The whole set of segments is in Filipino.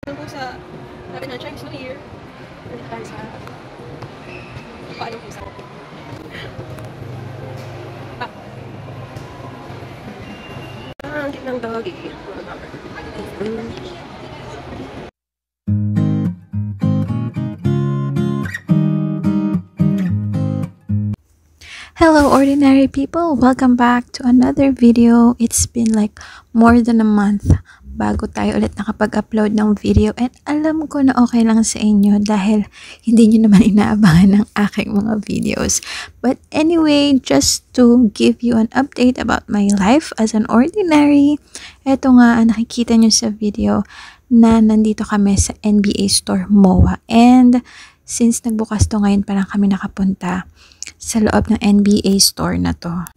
Ano sa sabi ng Chinese New Year? Tayo sa paano po sa ang cute ng doggy. Hello ordinary people, welcome back to another video. It's been like more than a month bago tayo ulit nakapag-upload ng video, and alam ko na okay lang sa inyo dahil hindi nyo naman inaabangan ng aking mga videos. But anyway, just to give you an update about my life as an ordinary, eto nga nakikita nyo sa video na nandito kami sa NBA store MOA, and since nagbukas to ngayon pa lang kami nakapunta sa loob ng NBA store na to.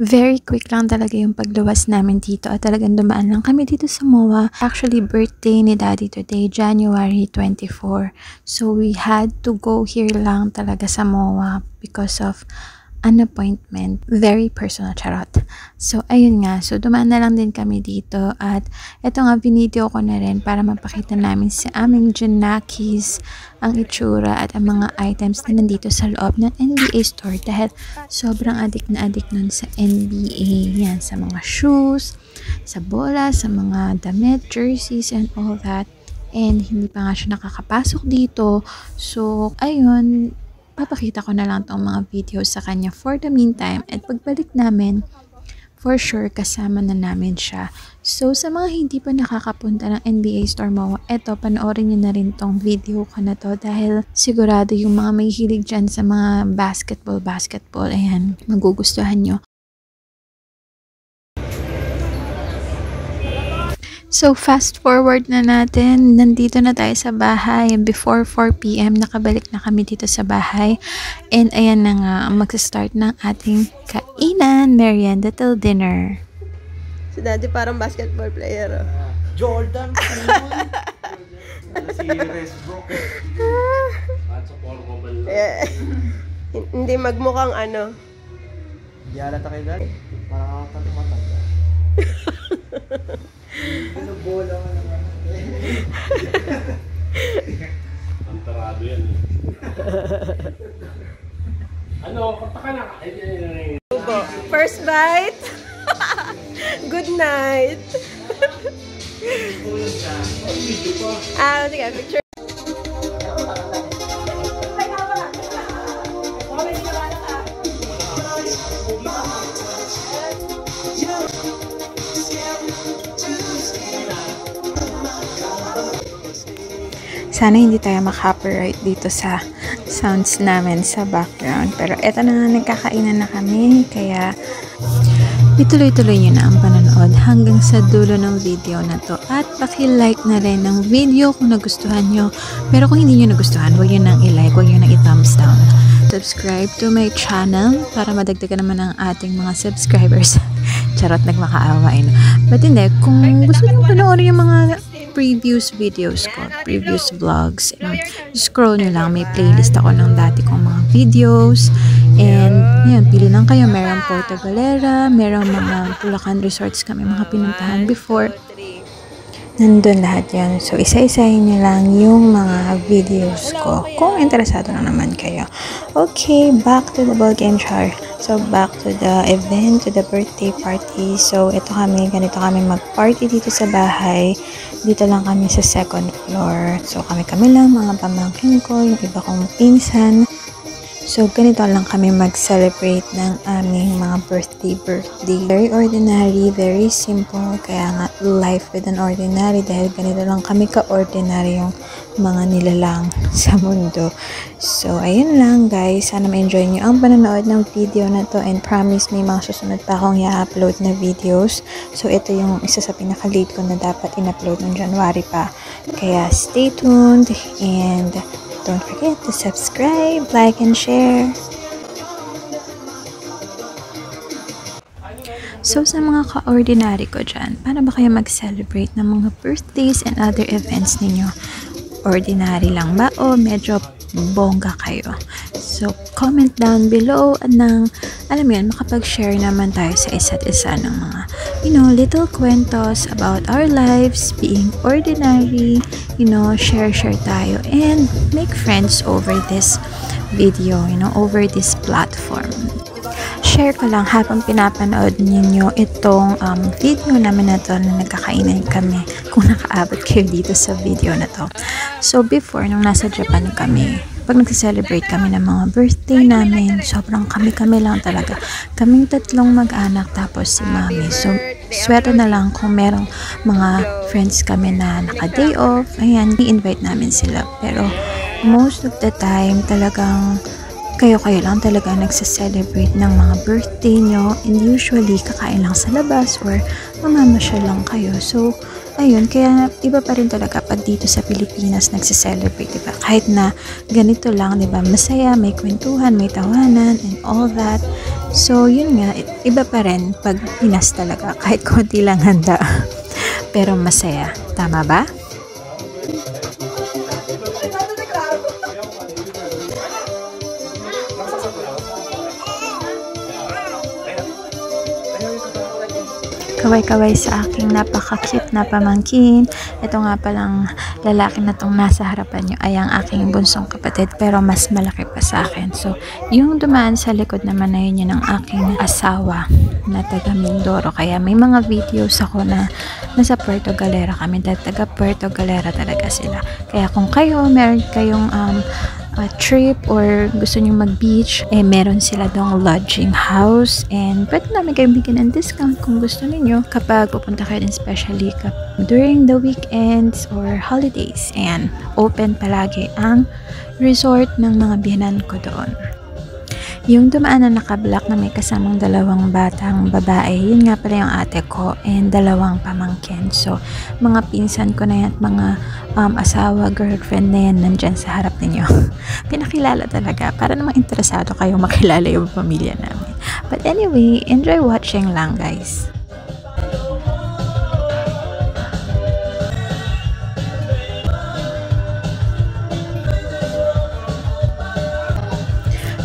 Very quick lang talaga yung pagluwas namin dito at talagang dumaan lang kami dito sa MOA. Actually, birthday ni Daddy today, January 24. So, we had to go here lang talaga sa MOA because of an appointment. Very personal, charot. So, ayun nga. So, dumaan na lang din kami dito at eto nga, video ko na rin para mapakita namin sa aming Junakis ang itsura at ang mga items na nandito sa loob ng NBA store dahil sobrang addict na addict nun sa NBA. Yan, sa mga shoes, sa bola, sa mga damit, jerseys, and all that. And hindi pa nga siya nakakapasok dito. So, ayun, papakita ko na lang tong mga videos sa kanya for the meantime, at pagbalik namin, for sure kasama na namin siya. So sa mga hindi pa nakakapunta ng NBA store MOA, eto, panoorin nyo na rin tong video ko na to dahil sigurado yung mga may hilig dyan sa mga basketball, ayan, magugustuhan nyo. So, fast forward na natin. Nandito na tayo sa bahay. Before 4 PM, nakabalik na kami dito sa bahay. And ayan na nga, magsa-start ng ating kainan, merienda till dinner. Si Daddy parang basketball player. Jordan, si Westbrook. At sa formal lang. Hindi magmukhang ano. Di alata kayo dahil. Parang ako matanda. Binubola ka naman. Antarado yan eh. Ano, kanta ka na. First bite. Good night. Sige, picture. Sana hindi tayo maka-copyright dito sa sounds namin sa background. Pero eto na nga, nagkakainan na kami. Kaya ituloy-tuloy nyo na ang panonood hanggang sa dulo ng video na to. At paki-like na rin ng video kung nagustuhan nyo. Pero kung hindi nyo nagustuhan, huwag nyo nang i-like, huwag nyo nang i-thumbs down. Subscribe to my channel para madagdagan naman ang ating mga subscribers. Charot, nagmakaawa. But hindi, kung gusto nyo panoorin yung mga previous videos ko, previous vlogs, scroll nyo lang, may playlist ako ng dati kong mga videos, and yun, pili lang kayo. Merong Puerto Galera, merong mga Bulacan resorts kami mga pinuntahan before, nandun lahat yan. So isa-isahin nyo lang yung mga videos ko kung interesado na naman kayo. Okay, back to the ball game, char. So back to the event, to the birthday party. So ito kami, ganito kami mag-party dito sa bahay. Dito lang kami sa second floor. So kami lang, mga pamangkin ko, yung iba kong pinsan. So ganito lang kami mag-celebrate ng aming mga birthday. Very ordinary, very simple. Kaya nga, life with an ordinary, dahil ganito lang kami ka-ordinary yung mga nilalang sa mundo. So ayun lang guys, sana ma-enjoy nyo ang panonood ng video na to, and promise may mga susunod pa akong i-upload na videos. So ito yung isa sa pinaka-late ko na dapat in-upload ng January pa. Kaya stay tuned, and don't forget to subscribe, like, and share. So, sa mga ka-ordinary ko dyan, paano ba kayo mag-celebrate ng mga birthdays and other events ninyo? Ordinary lang ba o medyo bongga kayo? So, comment down below ng, alam mo yun, makapag-share naman tayo sa isa't isa ng mga little kwentos about our lives, being ordinary, share tayo and make friends over this video, over this platform. Share ko lang habang pinapanood ninyo itong video namin na to na nagkakainan kami, kung nakaabot kayo dito sa video na to. So before, nung nasa Japan kami, pag nagsa-celebrate kami ng mga birthday namin, sobrang kami lang talaga. Kaming tatlong mag-anak tapos si mami. So swerte na lang kung merong mga friends kami na naka-day off, ayan, i-invite namin sila. Pero most of the time, talagang kayo lang talaga nagsa-celebrate ng mga birthday nyo, and usually kakain lang sa labas or mamamasyal lang kayo. So ayun, kaya iba pa rin talaga pag dito sa Pilipinas nagsa-celebrate, diba? Kahit na ganito lang, diba? Masaya, may kwentuhan, may tawanan and all that. So yun nga, iba pa rin pag Pinas talaga, kahit konti lang handa pero masaya, tama ba? Kaway-kaway sa aking napaka-cute na pamangkin. Ito nga palang lalaki na tong nasa harapan nyo ay ang aking bunsong kapatid, pero mas malaki pa sa akin. So, yung dumaan sa likod naman na yun ng aking asawa na taga Mindoro. Kaya may mga videos ako na nasa Puerto Galera kami. Taga Puerto Galera talaga sila. Kaya kung meron kayong trip or gusto nyo mag-beach, meron sila dong lodging house, and pwede namin kayo bigyan ng discount kung gusto niyo kapag pupunta kayo din, especially during the weekends or holidays. And open palagi ang resort ng mga biyanan ko doon. Yung dumaan na naka-black na may kasamang dalawang batang babae, yun nga pala yung ate ko and dalawang pamangkin. So, mga pinsan ko na yan, mga asawa, girlfriend na yan, nandyan sa harap ninyo. Pinakilala talaga, para namang interesado kayong makilala yung pamilya namin. But anyway, enjoy watching lang, guys.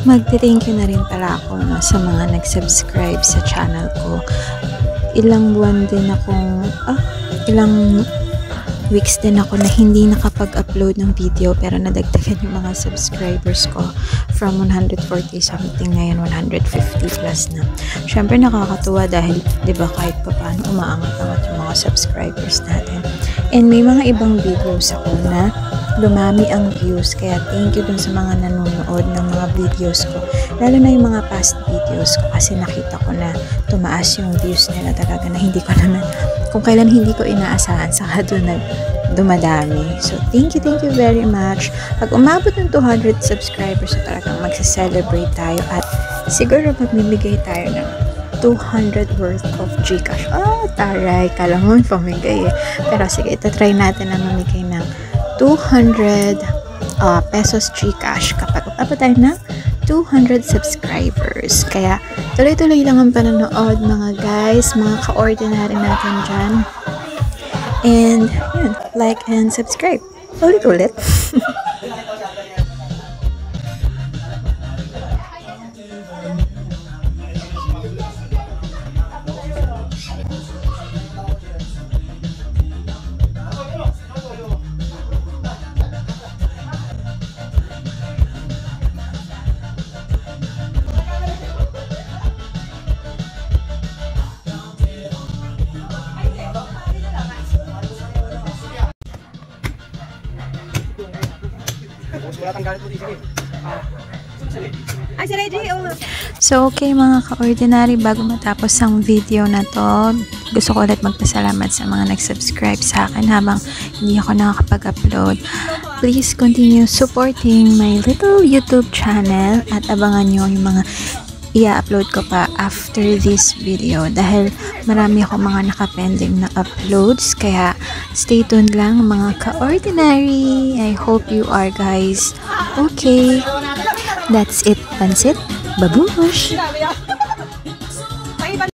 Magte-thank you na rin pala ako sa mga nag-subscribe sa channel ko. Ilang buwan din akong, ilang weeks din ako na hindi nakapag-upload ng video, pero nadagdagan yung mga subscribers ko from 140 something, ngayon 150 plus na. Syempre nakakatuwa dahil 'di ba kahit pa paano umaangat-angat yung mga subscribers natin. And may mga ibang videos ako na lumami ang views, kaya thank you dun sa mga nanonood ng mga videos ko, lalo na yung mga past videos ko, kasi nakita ko na tumaas yung views nila talaga, na hindi ko naman, kung kailan hindi ko inaasahan, saka doon dumadami. So thank you very much. Pag umabot ng 200 subscribers, so talagang magsa-celebrate tayo, at siguro magbibigay tayo ng 200 worth of Gcash. Taray, kala mo pamigay pero sige, itatry natin na mamigay ng 200 pesos Gcash kapag upabot tayo ng 200 subscribers. Kaya tuloy-tuloy lang ang panonood, mga guys, mga ka-ordinary natin dyan. And yun, like and subscribe. Ulit-ulit. So okay mga ka-ordinary, bago matapos ang video na to, gusto ko ulit magpasalamat sa mga nag-subscribe sa akin habang hindi ako nakakapag-upload. Please continue supporting my little YouTube channel at abangan nyo yung mga i-upload ko pa after this video, dahil marami ako mga nakapending na uploads, kaya stay tuned lang mga ka-ordinary. I hope you are, guys. Okay, that's it. Pansit, babush!